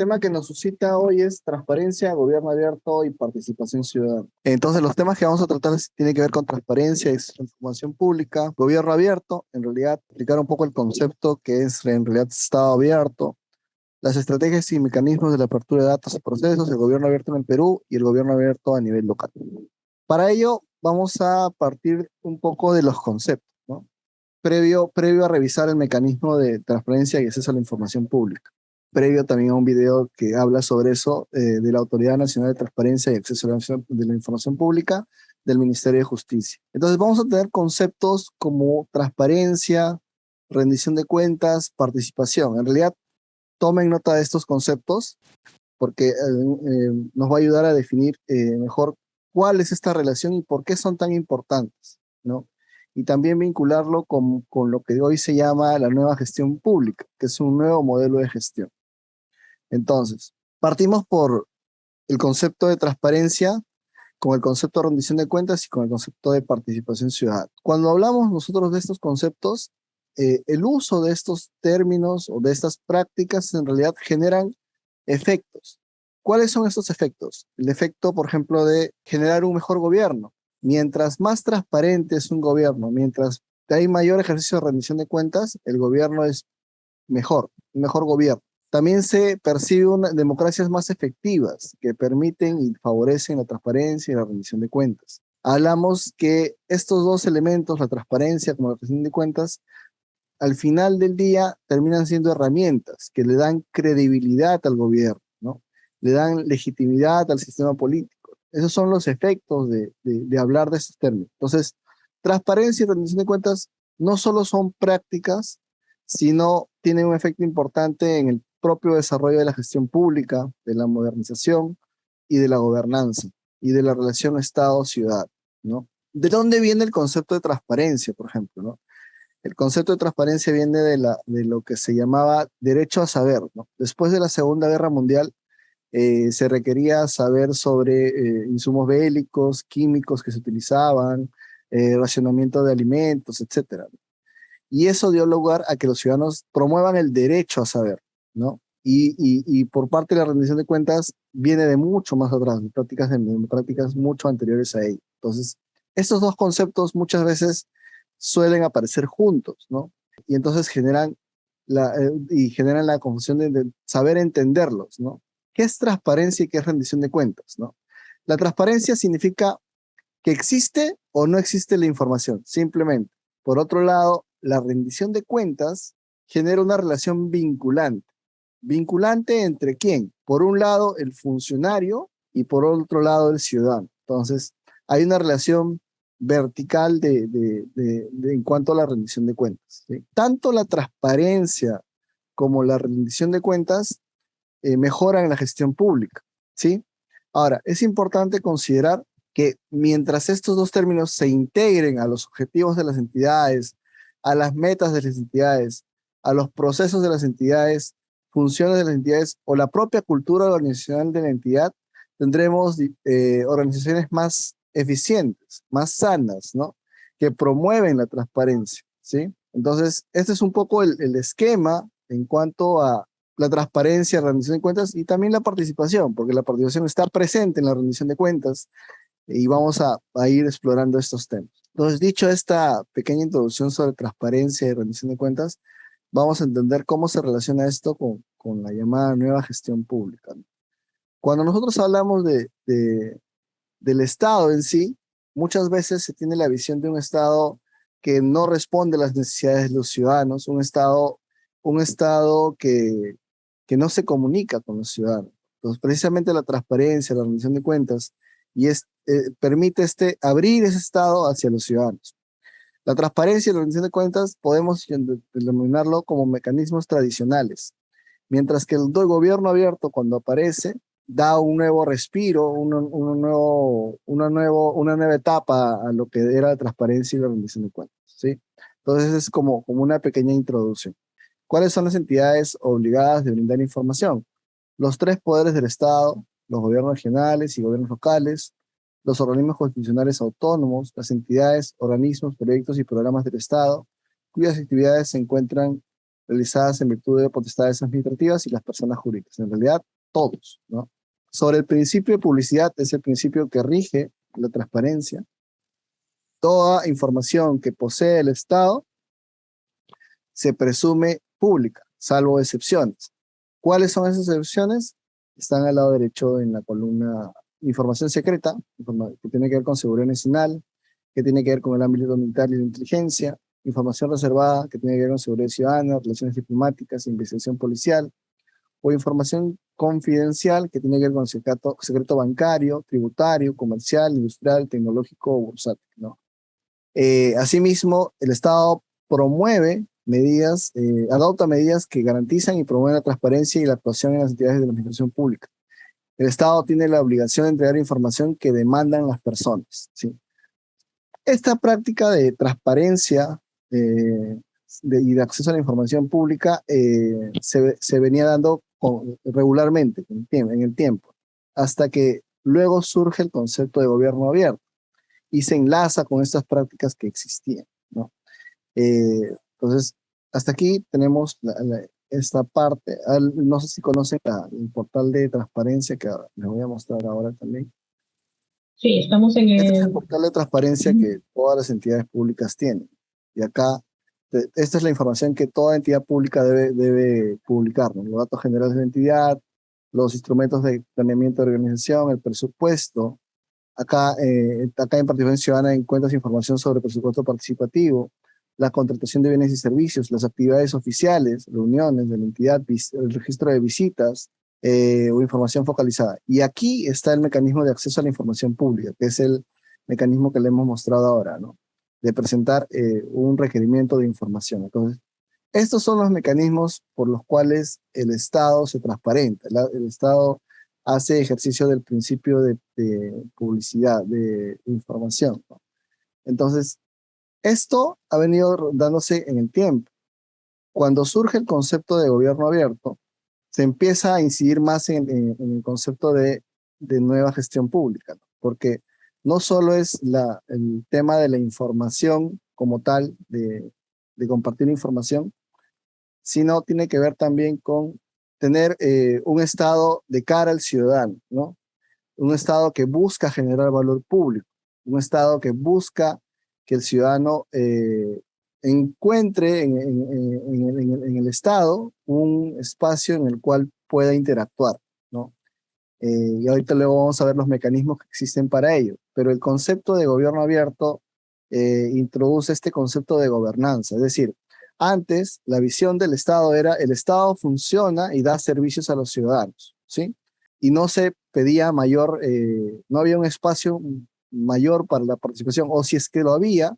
tema que nos suscita hoy es transparencia, gobierno abierto y participación ciudadana. Entonces, los temas que vamos a tratar tienen que ver con transparencia y información pública, gobierno abierto, en realidad, explicar un poco el concepto que es en realidad Estado abierto, las estrategias y mecanismos de la apertura de datos y procesos, el gobierno abierto en el Perú y el gobierno abierto a nivel local. Para ello, vamos a partir un poco de los conceptos, ¿no? Previo a revisar el mecanismo de transparencia y acceso a la información pública. Previo también a un video que habla sobre eso, de la Autoridad Nacional de Transparencia y Acceso a la Información Pública del Ministerio de Justicia. Entonces vamos a tener conceptos como transparencia, rendición de cuentas, participación. En realidad, tomen nota de estos conceptos porque nos va a ayudar a definir mejor cuál es esta relación y por qué son tan importantes, ¿no? Y también vincularlo con lo que hoy se llama la nueva gestión pública, que es un nuevo modelo de gestión. Entonces, partimos por el concepto de transparencia, con el concepto de rendición de cuentas y con el concepto de participación ciudadana. Cuando hablamos nosotros de estos conceptos, el uso de estos términos o de estas prácticas en realidad generan efectos. ¿Cuáles son estos efectos? El efecto, por ejemplo, de generar un mejor gobierno. Mientras más transparente es un gobierno, mientras hay mayor ejercicio de rendición de cuentas, el gobierno es mejor, un mejor gobierno. También se percibe democracias más efectivas que permiten y favorecen la transparencia y la rendición de cuentas. Hablamos que estos dos elementos, la transparencia como la rendición de cuentas, al final del día terminan siendo herramientas que le dan credibilidad al gobierno, ¿no? Le dan legitimidad al sistema político. Esos son los efectos de hablar de estos términos. Entonces, transparencia y rendición de cuentas no solo son prácticas, sino tienen un efecto importante en el propio desarrollo de la gestión pública, de la modernización y de la gobernanza y de la relación Estado-ciudad, ¿no? ¿De dónde viene el concepto de transparencia, por ejemplo, ¿no? El concepto de transparencia viene de lo que se llamaba derecho a saber, ¿no? Después de la Segunda Guerra Mundial, se requería saber sobre insumos bélicos, químicos que se utilizaban, racionamiento de alimentos, etcétera. Y eso dio lugar a que los ciudadanos promuevan el derecho a saber, ¿no? Y por parte de la rendición de cuentas viene de mucho más atrás, de prácticas mucho anteriores a ello. Entonces, estos dos conceptos muchas veces suelen aparecer juntos, ¿no? Y entonces generan la confusión de saber entenderlos, ¿no? ¿Qué es transparencia y qué es rendición de cuentas, ¿no? La transparencia significa que existe o no existe la información, simplemente. Por otro lado, la rendición de cuentas genera una relación vinculante. ¿Vinculante entre quién? Por un lado, el funcionario y por otro lado, el ciudadano. Entonces, hay una relación vertical en cuanto a la rendición de cuentas, ¿sí? Tanto la transparencia como la rendición de cuentas mejoran la gestión pública, ¿sí? Ahora, es importante considerar que mientras estos dos términos se integren a los objetivos de las entidades, a las metas de las entidades, a los procesos de las entidades, funciones de las entidades o la propia cultura organizacional de la entidad, tendremos organizaciones más eficientes, más sanas, ¿no? Que promueven la transparencia, ¿sí? Entonces, este es un poco el esquema en cuanto a la transparencia, la rendición de cuentas y también la participación, porque la participación está presente en la rendición de cuentas y vamos a ir explorando estos temas. Entonces, dicho esta pequeña introducción sobre transparencia y rendición de cuentas, vamos a entender cómo se relaciona esto con la llamada nueva gestión pública, ¿no? Cuando nosotros hablamos del Estado en sí, muchas veces se tiene la visión de un Estado que no responde a las necesidades de los ciudadanos, un Estado que no se comunica con los ciudadanos. Entonces, precisamente la transparencia, la rendición de cuentas, permite abrir ese Estado hacia los ciudadanos. La transparencia y la rendición de cuentas podemos denominarlo como mecanismos tradicionales, mientras que el gobierno abierto, cuando aparece, da un nuevo respiro, una nueva etapa a lo que era la transparencia y la rendición de cuentas, ¿sí? Entonces es como una pequeña introducción. ¿Cuáles son las entidades obligadas de brindar información? Los tres poderes del Estado, los gobiernos regionales y gobiernos locales, los organismos constitucionales autónomos, las entidades, organismos, proyectos y programas del Estado, cuyas actividades se encuentran realizadas en virtud de potestades administrativas y las personas jurídicas. En realidad, todos, ¿no? Sobre el principio de publicidad, es el principio que rige la transparencia. Toda información que posee el Estado se presume pública, salvo excepciones. ¿Cuáles son esas excepciones? Están al lado derecho en la columna información secreta, que tiene que ver con seguridad nacional, que tiene que ver con el ámbito militar y de inteligencia, información reservada, que tiene que ver con seguridad ciudadana, relaciones diplomáticas, investigación policial, o información confidencial, que tiene que ver con secreto bancario, tributario, comercial, industrial, tecnológico o bursátil, ¿no? Asimismo, el Estado promueve medidas, adopta medidas que garantizan y promueven la transparencia y la actuación en las entidades de la administración pública. El Estado tiene la obligación de entregar información que demandan las personas, ¿sí? Esta práctica de transparencia y de acceso a la información pública se venía dando regularmente en el tiempo, hasta que luego surge el concepto de gobierno abierto y se enlaza con estas prácticas que existían, ¿no? Entonces, hasta aquí tenemos esta parte. No sé si conocen el portal de transparencia que les voy a mostrar ahora también. Sí, estamos en Este es el el... portal de transparencia que todas las entidades públicas tienen. Y acá, esta es la información que toda entidad pública debe publicar, ¿no? Los datos generales de la entidad, los instrumentos de planeamiento de organización, el presupuesto. Acá en Participación Ciudadana encuentras información sobre presupuesto participativo, la contratación de bienes y servicios, las actividades oficiales, reuniones de la entidad, el registro de visitas o información focalizada. Y aquí está el mecanismo de acceso a la información pública, que es el mecanismo que le hemos mostrado ahora, ¿no? De presentar un requerimiento de información. Entonces, estos son los mecanismos por los cuales el Estado se transparenta. El Estado hace ejercicio del principio de publicidad, de información, ¿no? Entonces, esto ha venido dándose en el tiempo. Cuando surge el concepto de gobierno abierto, se empieza a incidir más en el concepto de nueva gestión pública, ¿no? Porque no solo es el tema de la información como tal, de compartir información, sino tiene que ver también con tener un Estado de cara al ciudadano, ¿no? Un Estado que busca generar valor público, un Estado que busca que el ciudadano encuentre en el Estado un espacio en el cual pueda interactuar, ¿no? Y ahorita luego vamos a ver los mecanismos que existen para ello, pero el concepto de gobierno abierto introduce este concepto de gobernanza, es decir, antes la visión del Estado era el Estado funciona y da servicios a los ciudadanos, ¿sí? Y no se pedía no había un espacio mayor para la participación, o si es que lo había,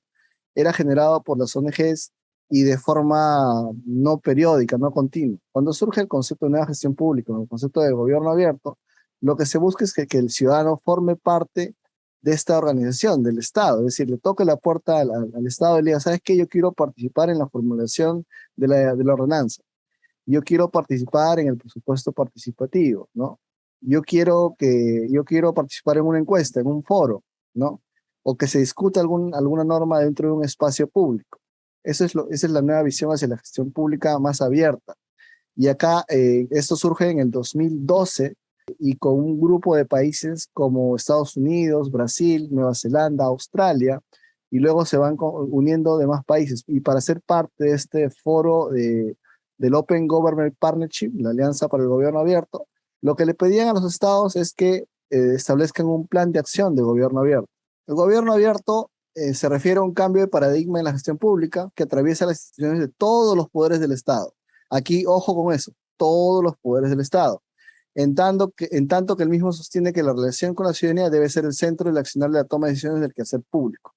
era generado por las ONGs y de forma no periódica, no continua. Cuando surge el concepto de nueva gestión pública, el concepto de gobierno abierto, lo que se busca es que el ciudadano forme parte de esta organización, del Estado, es decir, le toque la puerta al Estado y le diga, ¿sabes qué? Yo quiero participar en la formulación de la ordenanza. Yo quiero participar en el presupuesto participativo, ¿no? Yo quiero participar en una encuesta, en un foro, ¿no? O que se discuta alguna norma dentro de un espacio público. Esa es la nueva visión hacia la gestión pública más abierta. Y acá esto surge en el 2012 y con un grupo de países como Estados Unidos, Brasil, Nueva Zelanda, Australia, y luego se van uniendo demás países. Y para ser parte de este foro del Open Government Partnership, la Alianza para el Gobierno Abierto, lo que le pedían a los estados es que establezcan un plan de acción de gobierno abierto. El gobierno abierto se refiere a un cambio de paradigma en la gestión pública que atraviesa las instituciones de todos los poderes del Estado. Aquí, ojo con eso, todos los poderes del Estado. En tanto que el mismo sostiene que la relación con la ciudadanía debe ser el centro del accionar de la toma de decisiones del quehacer público.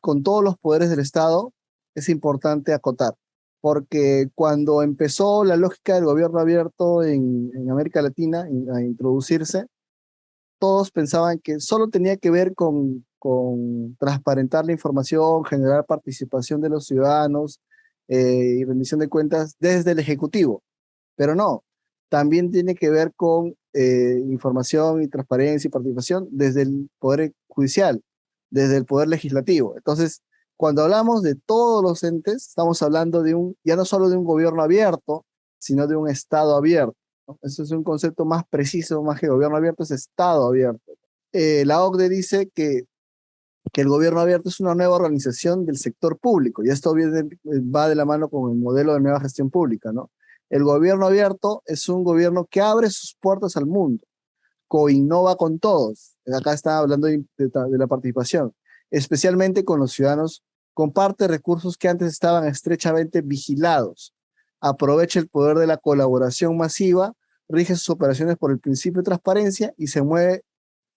Con todos los poderes del Estado es importante acotar, porque cuando empezó la lógica del gobierno abierto en América Latina a introducirse, todos pensaban que solo tenía que ver con transparentar la información, generar participación de los ciudadanos y rendición de cuentas desde el Ejecutivo. Pero no, también tiene que ver con información y transparencia y participación desde el Poder Judicial, desde el Poder Legislativo. Entonces, cuando hablamos de todos los entes, estamos hablando ya no solo de un gobierno abierto, sino de un Estado abierto, ¿no? Eso es un concepto más preciso, más que gobierno abierto, es Estado abierto. La OCDE dice que el gobierno abierto es una nueva organización del sector público, y esto va de la mano con el modelo de nueva gestión pública, ¿no? El gobierno abierto es un gobierno que abre sus puertas al mundo, coinnova con todos. Acá está hablando de la participación, especialmente con los ciudadanos, comparte recursos que antes estaban estrechamente vigilados, aprovecha el poder de la colaboración masiva, rige sus operaciones por el principio de transparencia y se mueve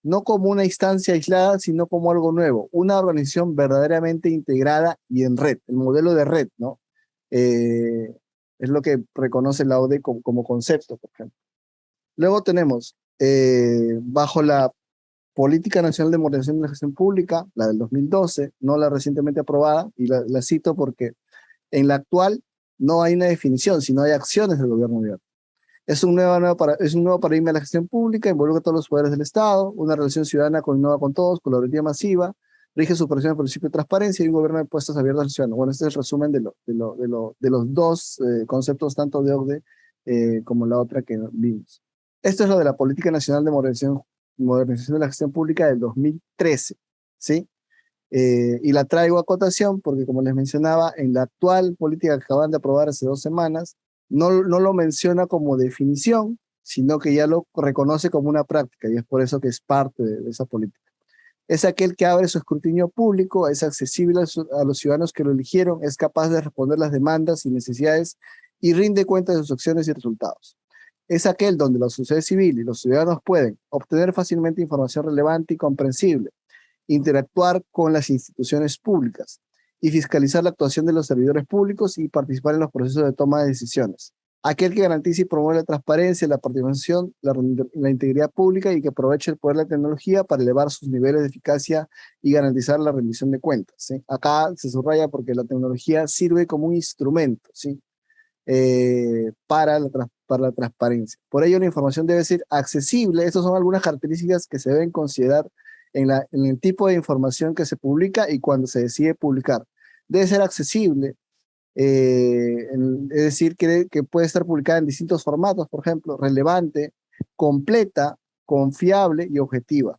no como una instancia aislada, sino como algo nuevo, una organización verdaderamente integrada y en red, el modelo de red, ¿no? Eh, es lo que reconoce la ODE como concepto, por ejemplo. Luego tenemos, bajo la Política Nacional de Modernización de la Gestión Pública, la del 2012, no la recientemente aprobada, y la cito porque en la actual no hay una definición, sino hay acciones del gobierno abierto. Es un nuevo paradigma de la gestión pública, involucra a todos los poderes del Estado, una relación ciudadana coordinada con todos, colaborativa masiva, rige su operación por el principio de transparencia y un gobierno de puestos abiertos al ciudadano. Bueno, este es el resumen de los dos conceptos, tanto de OCDE como la otra que vimos. Esto es lo de la Política Nacional de Modernización de la Gestión Pública del 2013, ¿sí? Y la traigo a cotación porque, como les mencionaba, en la actual política que acaban de aprobar hace 2 semanas, no lo menciona como definición, sino que ya lo reconoce como una práctica, y es por eso que es parte de esa política. Es aquel que abre su escrutinio público, es accesible a los ciudadanos que lo eligieron, es capaz de responder las demandas y necesidades y rinde cuenta de sus acciones y resultados. Es aquel donde la sociedad civil y los ciudadanos pueden obtener fácilmente información relevante y comprensible, interactuar con las instituciones públicas y fiscalizar la actuación de los servidores públicos y participar en los procesos de toma de decisiones. Aquel que garantice y promueve la transparencia, la participación, la integridad pública y que aproveche el poder de la tecnología para elevar sus niveles de eficacia y garantizar la rendición de cuentas, ¿sí? Acá se subraya porque la tecnología sirve como un instrumento, ¿sí? Para la transparencia. Por ello, la información debe ser accesible. Estas son algunas características que se deben considerar en el tipo de información que se publica y cuando se decide publicar. Debe ser accesible, es decir, que puede estar publicada en distintos formatos, por ejemplo, relevante, completa, confiable y objetiva.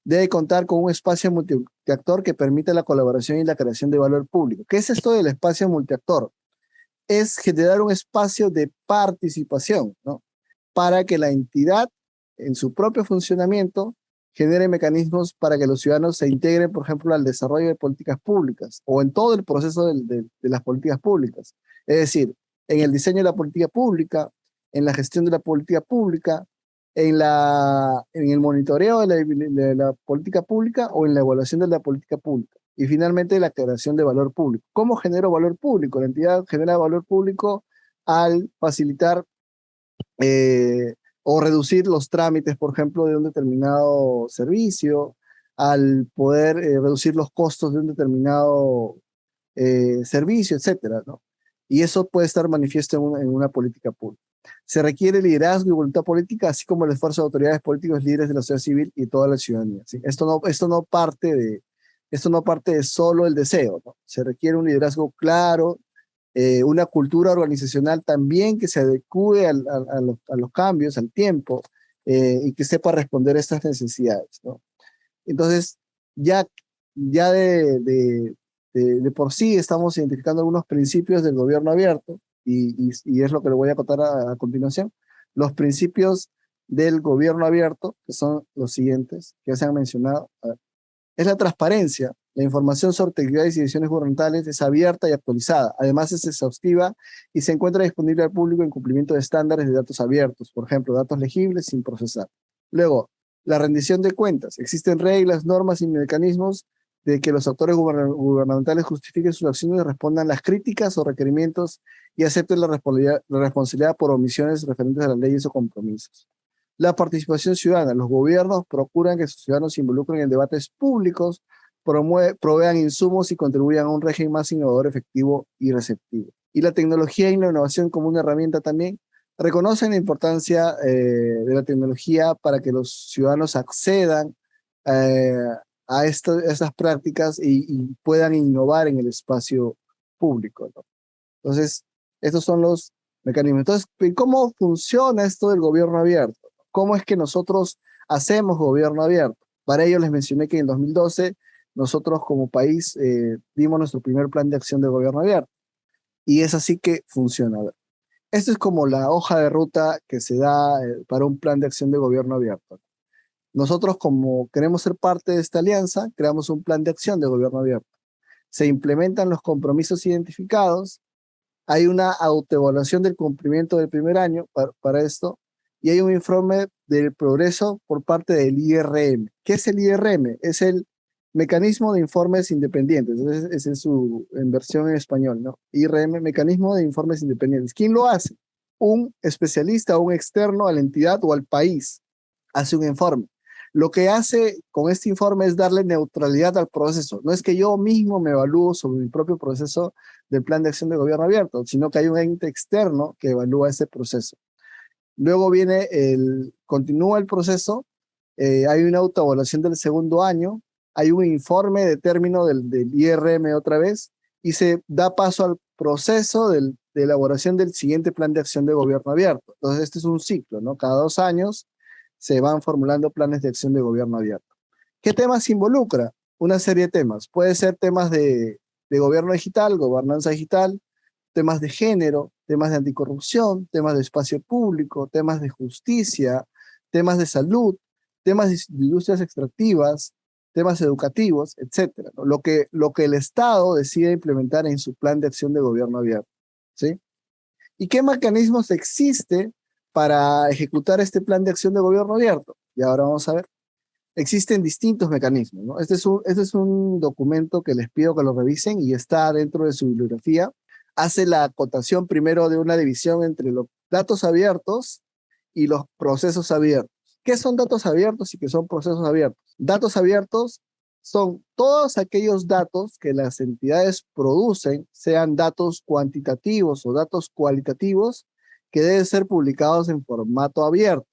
Debe contar con un espacio multiactor que permita la colaboración y la creación de valor público. ¿Qué es esto del espacio multiactor? Es generar un espacio de participación, ¿no? Para que la entidad, en su propio funcionamiento, genere mecanismos para que los ciudadanos se integren, por ejemplo, al desarrollo de políticas públicas o en todo el proceso de las políticas públicas. Es decir, en el diseño de la política pública, en la gestión de la política pública, en el monitoreo de la política pública o en la evaluación de la política pública. Y finalmente, la creación de valor público. ¿Cómo genero valor público? La entidad genera valor público al facilitar o reducir los trámites, por ejemplo, de un determinado servicio, al poder reducir los costos de un determinado servicio, etcétera, ¿no? Y eso puede estar manifiesto en una política pública. Se requiere liderazgo y voluntad política, así como el esfuerzo de autoridades políticas, líderes de la sociedad civil y toda la ciudadanía, ¿sí? Esto no parte de solo el deseo, ¿no? Se requiere un liderazgo claro, una cultura organizacional también que se adecue a los cambios, al tiempo, y que sepa responder a estas necesidades, ¿no? Entonces, ya, ya de por sí estamos identificando algunos principios del gobierno abierto, y es lo que le voy a contar a continuación. Los principios del gobierno abierto, que son los siguientes, que ya se han mencionado. A ver, es la transparencia. La información sobre actividades y decisiones gubernamentales es abierta y actualizada. Además, es exhaustiva y se encuentra disponible al público en cumplimiento de estándares de datos abiertos, por ejemplo, datos legibles sin procesar. Luego, la rendición de cuentas. Existen reglas, normas y mecanismos de que los actores gubernamentales justifiquen sus acciones, respondan las críticas o requerimientos y acepten la responsabilidad por omisiones referentes a las leyes o compromisos. La participación ciudadana. Los gobiernos procuran que sus ciudadanos se involucren en debates públicos, provean insumos y contribuyan a un régimen más innovador, efectivo y receptivo. Y la tecnología y la innovación como una herramienta también reconocen la importancia de la tecnología para que los ciudadanos accedan eh, a estas prácticas y puedan innovar en el espacio público, ¿no? Entonces, estos son mecanismos. Entonces, ¿cómo funciona esto del gobierno abierto? ¿Cómo es que nosotros hacemos gobierno abierto? Para ello les mencioné que en 2012 nosotros como país dimos nuestro primer plan de acción de gobierno abierto. Y es así que funciona. A ver, esto es como la hoja de ruta que se da para un plan de acción de gobierno abierto. Nosotros, como queremos ser parte de esta alianza, creamos un plan de acción de gobierno abierto. Se implementan los compromisos identificados, hay una autoevaluación del cumplimiento del primer año para esto, y hay un informe del progreso por parte del IRM. ¿Qué es el IRM? Es el Mecanismo de Informes Independientes. Esa es su en versión en español, ¿no? IRM, Mecanismo de Informes Independientes. ¿Quién lo hace? Un especialista o un externo a la entidad o al país hace un informe. Lo que hace con este informe es darle neutralidad al proceso. No es que yo mismo me evalúo sobre mi propio proceso del plan de acción de gobierno abierto, sino que hay un ente externo que evalúa ese proceso. Luego continúa el proceso, hay una autoevaluación del segundo año, hay un informe de término del IRM otra vez, y se da paso al proceso de elaboración del siguiente plan de acción de gobierno abierto. Entonces, este es un ciclo, ¿no? Cada 2 años se van formulando planes de acción de gobierno abierto. ¿Qué temas involucra? Una serie de temas. Puede ser temas de gobierno digital, gobernanza digital, temas de género, temas de anticorrupción, temas de espacio público, temas de justicia, temas de salud, temas de industrias extractivas, temas educativos, etcétera, ¿no? Lo que el Estado decide implementar en su plan de acción de gobierno abierto, ¿sí? ¿Y qué mecanismos existe para ejecutar este plan de acción de gobierno abierto? Y ahora vamos a ver. Existen distintos mecanismos, ¿no? Este es un documento que les pido que lo revisen y está dentro de su bibliografía. Hace la acotación primero de una división entre los datos abiertos y los procesos abiertos. ¿Qué son datos abiertos y qué son procesos abiertos? Datos abiertos son todos aquellos datos que las entidades producen, sean datos cuantitativos o datos cualitativos, que deben ser publicados en formato abierto.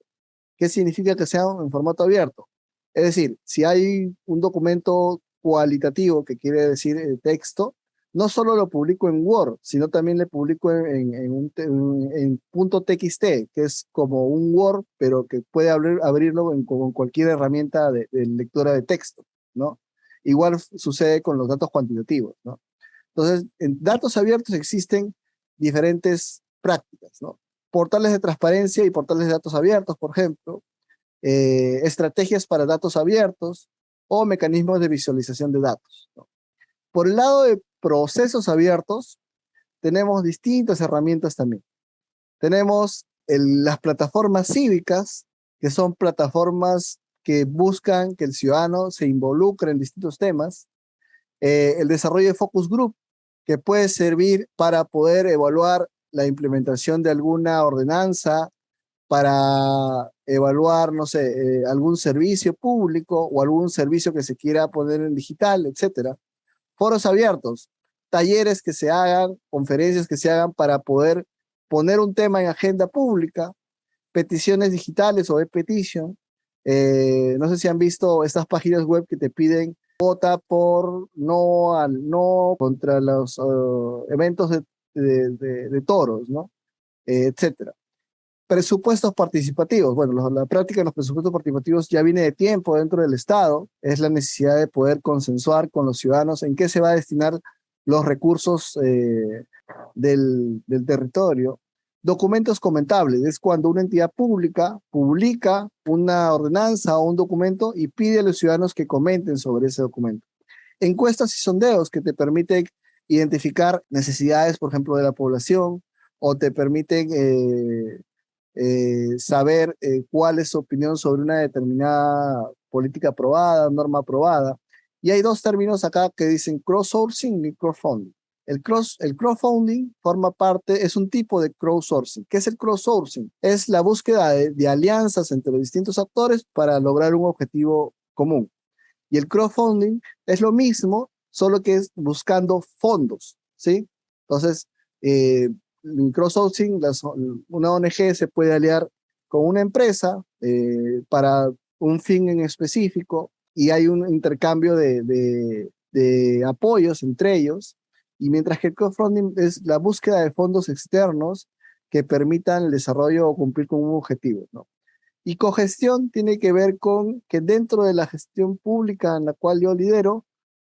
¿Qué significa que sean en formato abierto? Es decir, si hay un documento cualitativo, que quiere decir texto, no solo lo publico en Word, sino también le publico en punto .txt, que es como un Word, pero que puede abrirlo con cualquier herramienta de lectura de texto, ¿no? Igual sucede con los datos cuantitativos, ¿no? Entonces, en datos abiertos existen diferentes prácticas, ¿no? Portales de transparencia y portales de datos abiertos, por ejemplo, estrategias para datos abiertos o mecanismos de visualización de datos, ¿no? Por el lado de procesos abiertos, tenemos distintas herramientas también. Tenemos las plataformas cívicas, que son plataformas que buscan que el ciudadano se involucre en distintos temas. El desarrollo de focus group, que puede servir para poder evaluar la implementación de alguna ordenanza, para evaluar, no sé, algún servicio público o algún servicio que se quiera poner en digital, etcétera. Foros abiertos, talleres que se hagan, conferencias que se hagan para poder poner un tema en agenda pública, peticiones digitales o e-petition. No sé si han visto estas páginas web que te piden vota por no contra los eventos de toros, ¿no? Etcétera. Presupuestos participativos. Bueno, la práctica de los presupuestos participativos ya viene de tiempo dentro del Estado. Es la necesidad de poder consensuar con los ciudadanos en qué se va a destinar los recursos del territorio. Documentos comentables. Es cuando una entidad pública publica una ordenanza o un documento y pide a los ciudadanos que comenten sobre ese documento. Encuestas y sondeos que te permiten identificar necesidades, por ejemplo, de la población, o te permiten saber cuál es su opinión sobre una determinada política aprobada, norma aprobada. Y hay dos términos acá que dicen crowdsourcing y crowdfunding. El crowdfunding forma parte, es un tipo de crowdsourcing. ¿Qué es el crowdsourcing? Es la búsqueda de alianzas entre los distintos actores para lograr un objetivo común. Y el crowdfunding es lo mismo, solo que es buscando fondos, ¿sí? Entonces, en crowdsourcing, una ONG se puede aliar con una empresa para un fin en específico y hay un intercambio de apoyos entre ellos, y mientras que el crowdfunding es la búsqueda de fondos externos que permitan el desarrollo o cumplir con un objetivo, ¿no? Y cogestión tiene que ver con que dentro de la gestión pública en la cual yo lidero,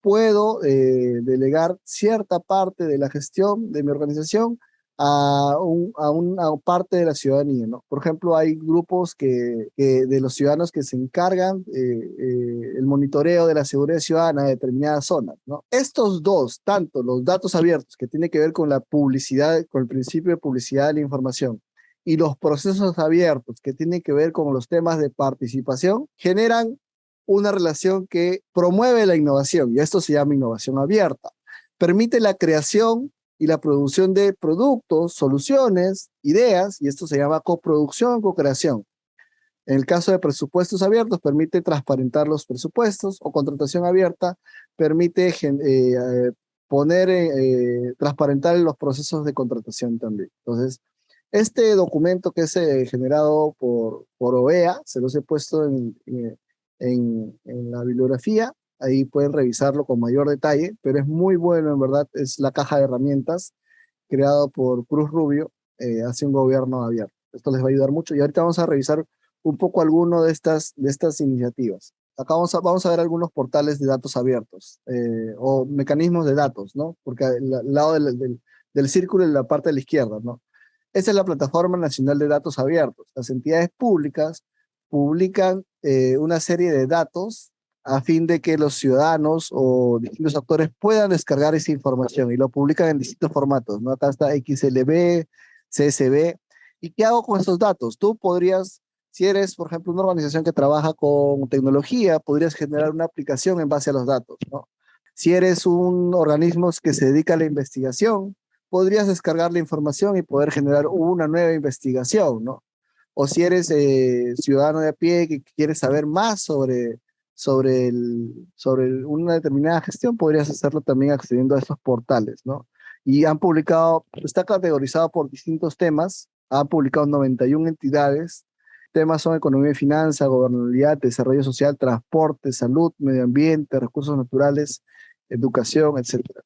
puedo delegar cierta parte de la gestión de mi organización a una parte de la ciudadanía, ¿no? Por ejemplo, hay grupos de los ciudadanos que se encargan el monitoreo de la seguridad ciudadana de determinadas zonas, ¿no? Estos dos, tanto los datos abiertos, que tiene que ver con la publicidad, con el principio de publicidad de la información, y los procesos abiertos, que tienen que ver con los temas de participación, generan una relación que promueve la innovación, y esto se llama innovación abierta. Permite la creación y la producción de productos, soluciones, ideas, y esto se llama coproducción, co-creación. En el caso de presupuestos abiertos, permite transparentar los presupuestos, o contratación abierta, permite transparentar los procesos de contratación también. Entonces, este documento que es generado por OEA, se los he puesto en la bibliografía, ahí pueden revisarlo con mayor detalle, pero es muy bueno, en verdad, es la caja de herramientas creado por Cruz Rubio hacia un gobierno abierto. Esto les va a ayudar mucho y ahorita vamos a revisar un poco alguno de estas iniciativas. Acá vamos a ver algunos portales de datos abiertos o mecanismos de datos, ¿no? Porque al lado del círculo en la parte de la izquierda, ¿no? Esa es la Plataforma Nacional de Datos Abiertos. Las entidades públicas publican una serie de datos a fin de que los ciudadanos o distintos actores puedan descargar esa información y lo publican en distintos formatos, ¿no? Acá está XLB, CSV. ¿Y qué hago con esos datos? Tú podrías, si eres, por ejemplo, una organización que trabaja con tecnología, podrías generar una aplicación en base a los datos, ¿no? Si eres un organismo que se dedica a la investigación, podrías descargar la información y poder generar una nueva investigación, ¿no? O si eres ciudadano de a pie que quieres saber más sobre una determinada gestión, podrías hacerlo también accediendo a estos portales, ¿no? Y han publicado, está categorizado por distintos temas, han publicado 91 entidades, temas son economía y finanzas, gobernabilidad, desarrollo social, transporte, salud, medio ambiente, recursos naturales, educación, etcétera.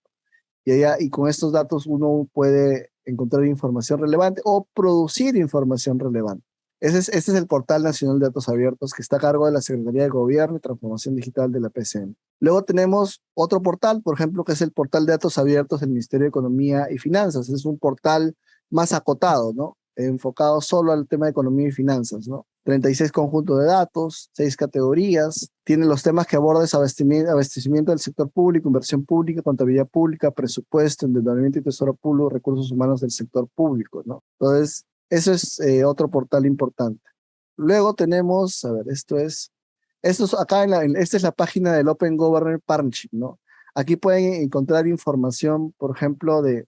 Y con estos datos uno puede encontrar información relevante o producir información relevante. Este es el Portal Nacional de Datos Abiertos que está a cargo de la Secretaría de Gobierno y Transformación Digital de la PCM. Luego tenemos otro portal, por ejemplo, que es el Portal de Datos Abiertos del Ministerio de Economía y Finanzas. Es un portal más acotado, ¿no? Enfocado solo al tema de economía y finanzas, ¿no? 36 conjuntos de datos, 6 categorías, tiene los temas que aborda abastecimiento del sector público, inversión pública, contabilidad pública, presupuesto, endeudamiento y tesoro público, recursos humanos del sector público, ¿no? Entonces, eso es otro portal importante. Luego tenemos, a ver, esta es la página del Open Government Partnership, ¿no? Aquí pueden encontrar información, por ejemplo, de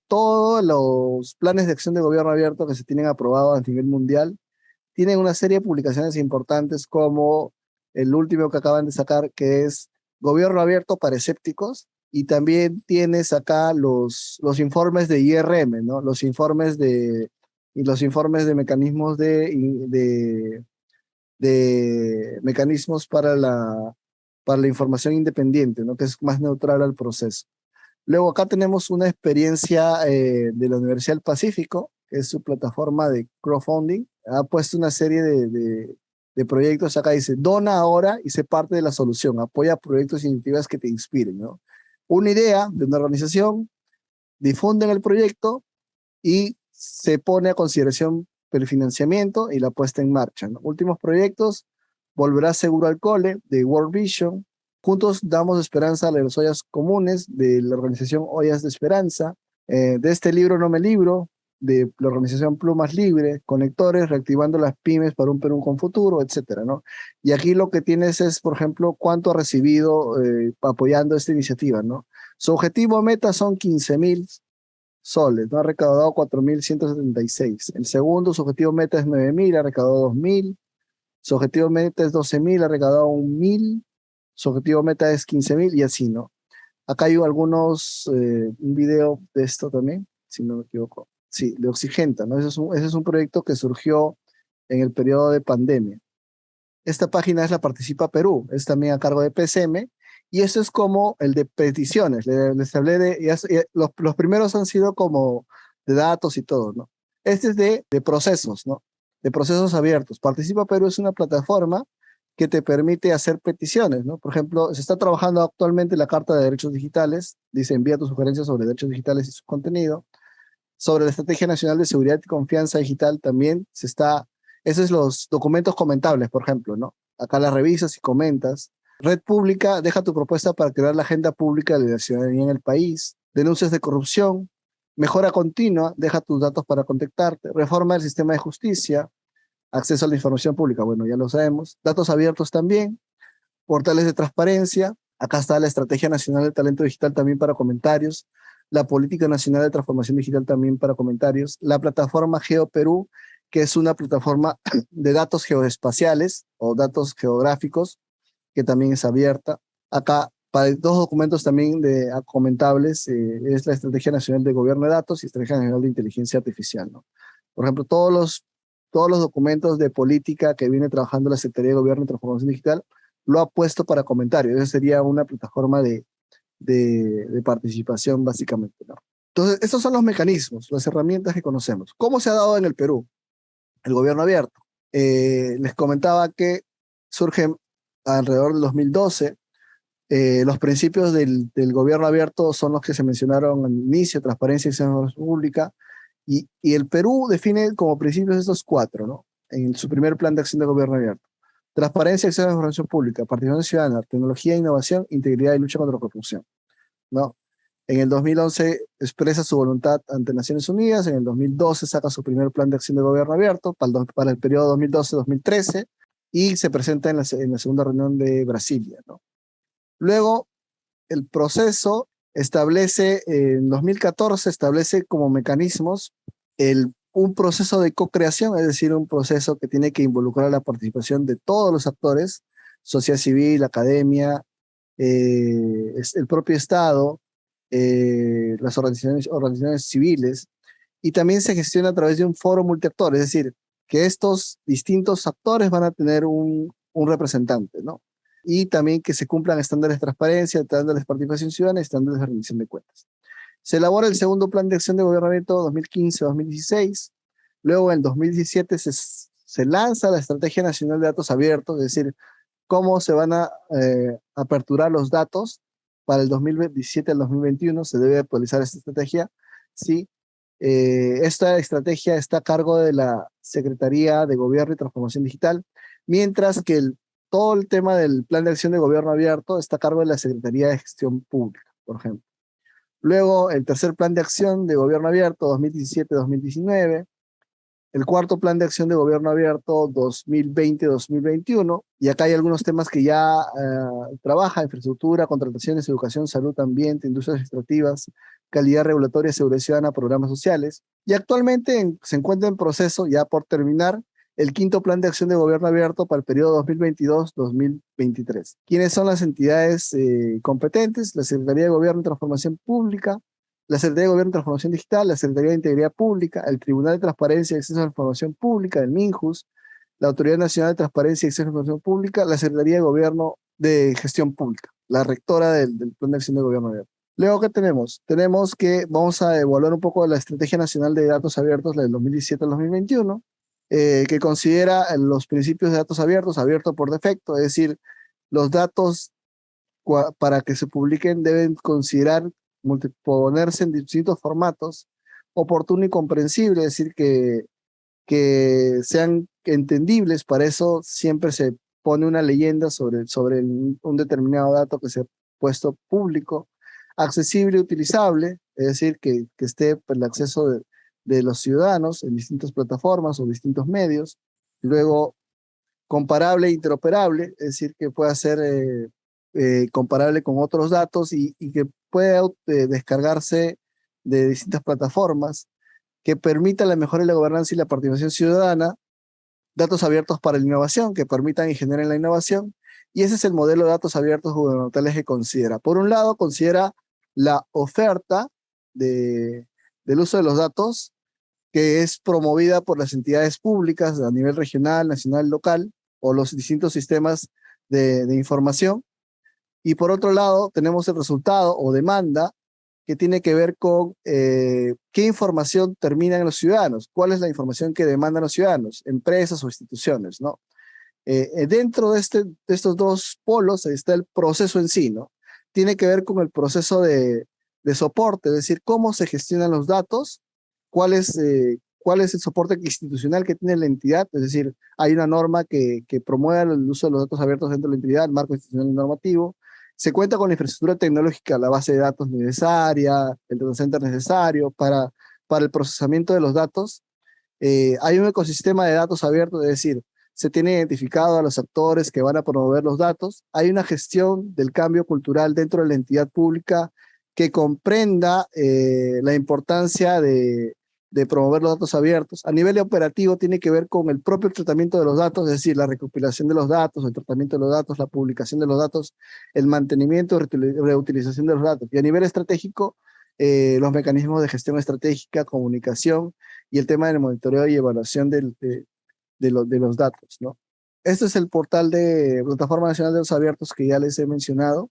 todos los planes de acción de gobierno abierto que se tienen aprobados a nivel mundial. Tienen una serie de publicaciones importantes como el último que acaban de sacar, que es Gobierno Abierto para Escépticos, y también tienes acá los informes de IRM, ¿no? Los informes de mecanismos de mecanismos para la información independiente, ¿no? Que es más neutral al proceso. Luego acá tenemos una experiencia de la Universidad del Pacífico, que es su plataforma de crowdfunding. Ha puesto una serie de proyectos. Acá dice, dona ahora y sé parte de la solución. Apoya proyectos e iniciativas que te inspiren, ¿no? Una idea de una organización, difunden el proyecto y se pone a consideración el financiamiento y la puesta en marcha, ¿no? Últimos proyectos, Volverá Seguro al Cole, de World Vision. Juntos damos esperanza a las ollas comunes, de la organización Ollas de Esperanza. De este libro no me libro, de la organización Plumas Libre, Conectores, reactivando las pymes para un Perú con futuro, etcétera, ¿no? Y aquí lo que tienes es, por ejemplo, cuánto ha recibido apoyando esta iniciativa, ¿no? Su objetivo meta son 15,000 soles, ¿no? Ha recaudado 4,176. El segundo, su objetivo meta es 9,000, ha recaudado 2,000. Su objetivo meta es 12,000, ha recaudado 1,000. Su objetivo meta es 15,000 y así, ¿no? Acá hay un video de esto también, si no me equivoco. Sí, de Oxigenta, ¿no? Ese es un proyecto que surgió en el periodo de pandemia. Esta página es la Participa Perú, es también a cargo de PCM, y eso es como el de peticiones. Les hablé los primeros han sido como de datos y todo, ¿no? Este es de procesos, ¿no? De procesos abiertos. Participa Perú es una plataforma que te permite hacer peticiones, ¿no? Por ejemplo, se está trabajando actualmente la Carta de Derechos Digitales, dice envía tus sugerencias sobre derechos digitales y su contenido. Sobre la Estrategia Nacional de Seguridad y Confianza Digital también esos son los documentos comentables, por ejemplo, ¿no? Acá las revisas y comentas. Red Pública, deja tu propuesta para crear la agenda pública de la ciudadanía en el país. Denuncias de corrupción, mejora continua, deja tus datos para contactarte. Reforma del sistema de justicia, acceso a la información pública, bueno, ya lo sabemos. Datos abiertos también, portales de transparencia. Acá está la Estrategia Nacional de Talento Digital también para comentarios, la Política Nacional de Transformación Digital también para comentarios, la plataforma GeoPerú, que es una plataforma de datos geoespaciales o datos geográficos, que también es abierta. Acá, para dos documentos también comentables, es la Estrategia Nacional de Gobierno de Datos y Estrategia Nacional de Inteligencia Artificial, ¿no? Por ejemplo, todos los documentos de política que viene trabajando la Secretaría de Gobierno y Transformación Digital lo ha puesto para comentarios. Esa sería una plataforma de participación, básicamente, ¿no? Entonces, estos son los mecanismos, las herramientas que conocemos. ¿Cómo se ha dado en el Perú el gobierno abierto? Les comentaba que surge alrededor del 2012. Los principios del gobierno abierto son los que se mencionaron al inicio: transparencia y acción pública, y el Perú define como principios estos cuatro, ¿no? En su primer plan de acción de gobierno abierto: transparencia, acceso a la información pública, participación ciudadana, tecnología, innovación, integridad y lucha contra la corrupción, ¿no? En el 2011 expresa su voluntad ante Naciones Unidas. En el 2012 saca su primer plan de acción de gobierno abierto para el periodo 2012-2013 y se presenta en la segunda reunión de Brasilia, ¿no? Luego, el proceso en 2014 establece como mecanismos un proceso de co-creación, es decir, un proceso que tiene que involucrar la participación de todos los actores: sociedad civil, academia, el propio Estado, las organizaciones civiles, y también se gestiona a través de un foro multiactor, es decir, que estos distintos actores van a tener un representante, ¿no? Y también que se cumplan estándares de transparencia, estándares de participación ciudadana y estándares de rendición de cuentas. Se elabora el segundo plan de acción de gobierno abierto 2015-2016. Luego, en 2017, se lanza la Estrategia Nacional de Datos Abiertos, es decir, cómo se van a aperturar los datos para el 2017 al 2021. Se debe actualizar esta estrategia. Sí, esta estrategia está a cargo de la Secretaría de Gobierno y Transformación Digital, mientras que todo el tema del plan de acción de gobierno abierto está a cargo de la Secretaría de Gestión Pública, por ejemplo. Luego, el tercer plan de acción de gobierno abierto 2017-2019, el cuarto plan de acción de gobierno abierto 2020-2021, y acá hay algunos temas que ya trabaja: infraestructura, contrataciones, educación, salud, ambiente, industrias extractivas, calidad regulatoria, seguridad ciudadana, programas sociales. Y actualmente se encuentra en proceso, ya por terminar, el quinto plan de acción de gobierno abierto para el periodo 2022-2023. ¿Quiénes son las entidades competentes? La Secretaría de Gobierno y Transformación Pública, la Secretaría de Gobierno y Transformación Digital, la Secretaría de Integridad Pública, el Tribunal de Transparencia y Acceso a la Información Pública, el MINJUS, la Autoridad Nacional de Transparencia y Acceso a la Información Pública, la Secretaría de Gobierno de Gestión Pública, la rectora del Plan de Acción de Gobierno Abierto. Luego, ¿qué tenemos? Tenemos que vamos a evaluar un poco la Estrategia Nacional de Datos Abiertos, la del 2017 al 2021, que considera los principios de datos abiertos, abierto por defecto, es decir, los datos para que se publiquen deben considerar ponerse en distintos formatos, oportuno y comprensible, es decir, que sean entendibles. Para eso siempre se pone una leyenda sobre un determinado dato que se ha puesto público, accesible y utilizable, es decir, que esté el acceso de los ciudadanos en distintas plataformas o distintos medios. Luego, comparable e interoperable, es decir, que pueda ser comparable con otros datos y que pueda descargarse de distintas plataformas, que permita la mejora de la gobernanza y la participación ciudadana, datos abiertos para la innovación, que permitan y generen la innovación, y ese es el modelo de datos abiertos gubernamentales que considera. Por un lado, considera la oferta del uso de los datos, que es promovida por las entidades públicas a nivel regional, nacional, local, o los distintos sistemas de información. Y por otro lado, tenemos el resultado o demanda que tiene que ver con qué información terminan los ciudadanos, cuál es la información que demandan los ciudadanos, empresas o instituciones, ¿no? Dentro de estos dos polos está el proceso en sí, ¿no? Tiene que ver con el proceso de soporte, es decir, cómo se gestionan los datos, cuál es el soporte institucional que tiene la entidad, es decir, hay una norma que promueve el uso de los datos abiertos dentro de la entidad, el marco institucional y normativo, se cuenta con la infraestructura tecnológica, la base de datos necesaria, el data center necesario para el procesamiento de los datos. Hay un ecosistema de datos abiertos, es decir, se tiene identificado a los actores que van a promover los datos. Hay una gestión del cambio cultural dentro de la entidad pública que comprenda la importancia de promover los datos abiertos. A nivel operativo tiene que ver con el propio tratamiento de los datos, es decir, la recopilación de los datos, el tratamiento de los datos, la publicación de los datos, el mantenimiento, reutilización de los datos. Y a nivel estratégico, los mecanismos de gestión estratégica, comunicación y el tema del monitoreo y evaluación de los datos, ¿no? Este es el portal de Plataforma Nacional de Datos Abiertos que ya les he mencionado.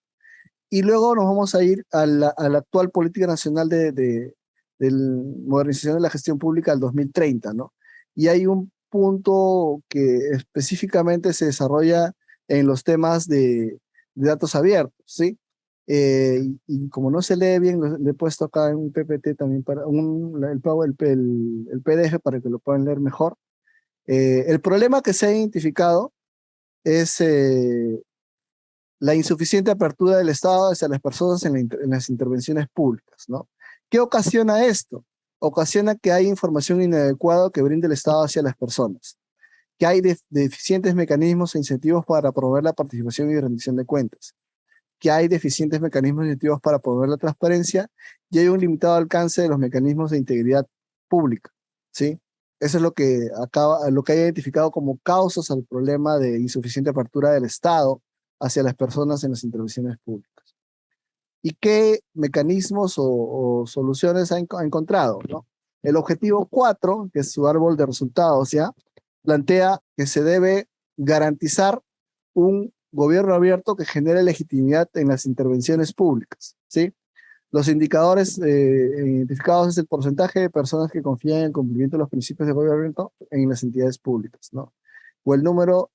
Y luego nos vamos a ir a la actual Política Nacional de Modernización de la Gestión Pública del 2030, ¿no? Y hay un punto que específicamente se desarrolla en los temas de datos abiertos, ¿sí? Y como no se lee bien, le he puesto acá en un PPT también para el PDF para que lo puedan leer mejor. El problema que se ha identificado es la insuficiente apertura del Estado hacia las personas en las intervenciones públicas, ¿no? ¿Qué ocasiona esto? Ocasiona que hay información inadecuada que brinda el Estado hacia las personas, que hay deficientes mecanismos e incentivos para promover la participación y rendición de cuentas, que hay deficientes mecanismos e incentivos para promover la transparencia y hay un limitado alcance de los mecanismos de integridad pública, ¿sí? Eso es lo que ha identificado como causas al problema de insuficiente apertura del Estado hacia las personas en las intervenciones públicas. ¿Y qué mecanismos o soluciones ha encontrado, ¿no? El objetivo 4, que es su árbol de resultados, ¿ya? Plantea que se debe garantizar un gobierno abierto que genere legitimidad en las intervenciones públicas, ¿sí? Los indicadores identificados es el porcentaje de personas que confían en el cumplimiento de los principios de gobierno abierto en las entidades públicas, ¿no? O el número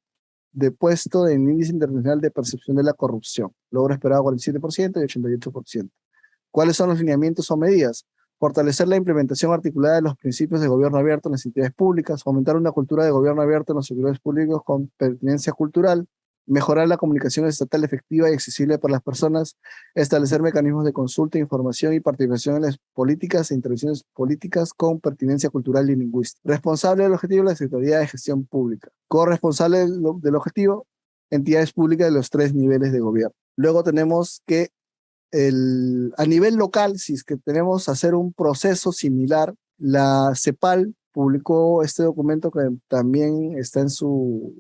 de puesto en índice internacional de percepción de la corrupción. Logro esperado 47% y 88%. ¿Cuáles son los lineamientos o medidas? Fortalecer la implementación articulada de los principios de gobierno abierto en las entidades públicas, fomentar una cultura de gobierno abierto en los sectores públicos con pertinencia cultural, mejorar la comunicación estatal efectiva y accesible para las personas, establecer mecanismos de consulta, información y participación en las políticas e intervenciones políticas con pertinencia cultural y lingüística. Responsable del objetivo, la Secretaría de Gestión Pública. Corresponsable del objetivo, entidades públicas de los 3 niveles de gobierno. Luego tenemos que a nivel local, si es que tenemos hacer un proceso similar, la CEPAL publicó este documento que también está en sus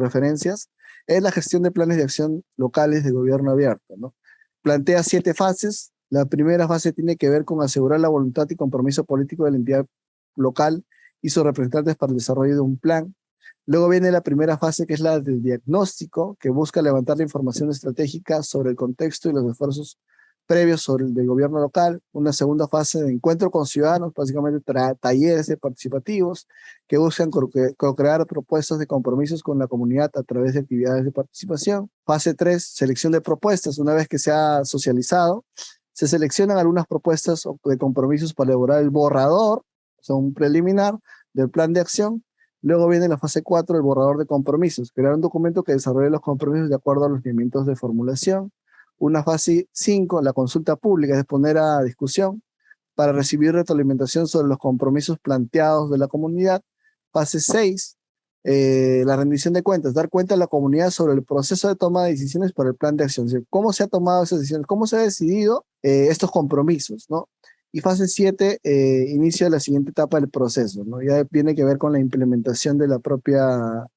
referencias, es la gestión de planes de acción locales de gobierno abierto, ¿no? Plantea 7 fases. La primera fase tiene que ver con asegurar la voluntad y compromiso político de la entidad local y sus representantes para el desarrollo de un plan. Luego viene la primera fase, que es la del diagnóstico, que busca levantar la información estratégica sobre el contexto y los esfuerzos previos sobre el del gobierno local. Una segunda fase de encuentro con ciudadanos, básicamente talleres participativos que buscan co-crear propuestas de compromisos con la comunidad a través de actividades de participación. Fase 3, selección de propuestas. Una vez que se ha socializado, se seleccionan algunas propuestas de compromisos para elaborar el borrador, o sea, un preliminar del plan de acción. Luego viene la fase 4, el borrador de compromisos, crear un documento que desarrolle los compromisos de acuerdo a los lineamientos de formulación. Una fase 5, la consulta pública, es poner a discusión para recibir retroalimentación sobre los compromisos planteados de la comunidad. Fase 6, la rendición de cuentas, dar cuenta a la comunidad sobre el proceso de toma de decisiones para el plan de acción, es decir, cómo se ha tomado esas decisiones, cómo se ha decidido estos compromisos, ¿no? Y fase 7, inicia la siguiente etapa del proceso, ¿no? Ya tiene que ver con la implementación de la propia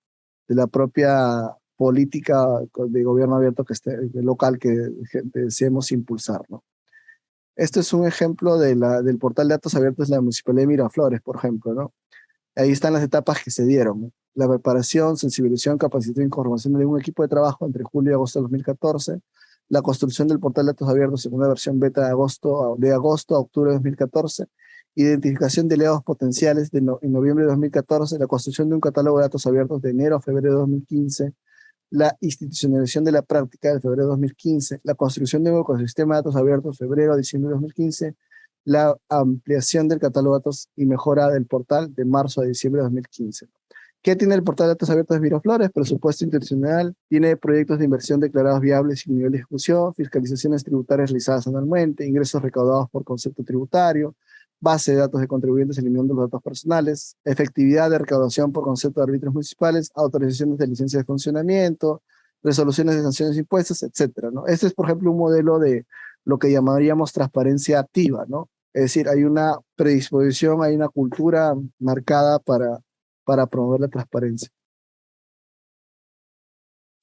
política de gobierno abierto local que deseemos impulsar, ¿no? Este es un ejemplo del portal de datos abiertos de la Municipalidad de Miraflores, por ejemplo, ¿no? Ahí están las etapas que se dieron, ¿no? La preparación, sensibilización, capacitación y incorporación de un equipo de trabajo entre julio y agosto de 2014, la construcción del portal de datos abiertos según la versión beta de agosto a octubre de 2014, identificación de aliados potenciales en noviembre de 2014, la construcción de un catálogo de datos abiertos de enero a febrero de 2015, la institucionalización de la práctica de febrero de 2015, la construcción de un ecosistema de datos abiertos febrero a diciembre de 2015, la ampliación del catálogo de datos y mejora del portal de marzo a diciembre de 2015. ¿Qué tiene el portal de datos abiertos de Miraflores? Presupuesto institucional, tiene proyectos de inversión declarados viables y nivel de ejecución, fiscalizaciones tributarias realizadas anualmente, ingresos recaudados por concepto tributario, base de datos de contribuyentes eliminando los datos personales, efectividad de recaudación por concepto de árbitros municipales, autorizaciones de licencia de funcionamiento, resoluciones de sanciones impuestas, etcétera, ¿no? Este es, por ejemplo, un modelo de lo que llamaríamos transparencia activa, ¿no? Es decir, hay una predisposición, hay una cultura marcada para promover la transparencia.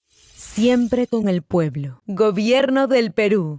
Siempre con el pueblo. Gobierno del Perú.